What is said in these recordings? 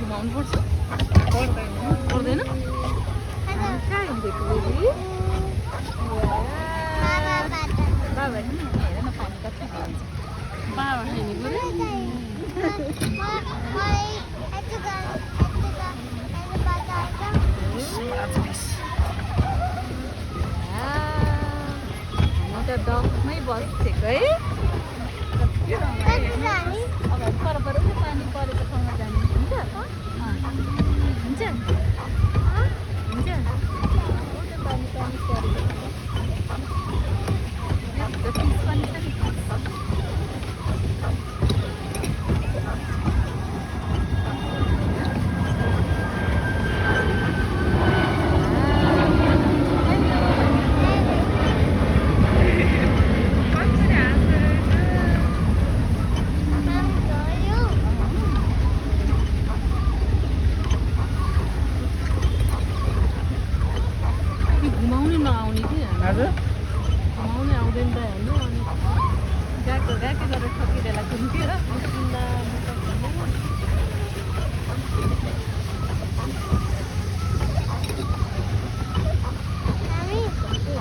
घुमाउनु पर्छ पर्दैन कहाँ हिँडेको बेबी बाबा हेर न पानी कति खान्छ बाबा हिँडेको हामी त डकमै बस्थेको है अब पर पानी परेको ठाउँमा जानु हुन्छ हुन्छ हुन्छ पानी परेको फिस पनि छ नि घुमाउने नआउने कि घुमाउने आउँदैन त होइन अनि गएको गरेर ठकिरहेला घुम्थ्यो र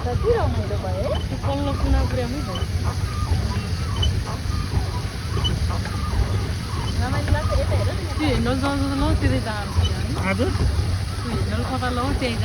कति रमाइलो भयो पल्लो कुनापुरामै भयो रमाइलो लाग्छ यता हेर त्यो हिँड्नु जाँदा ल त्यतै जान्छ हजुर त्यो हिँड्नु कता ल त्यही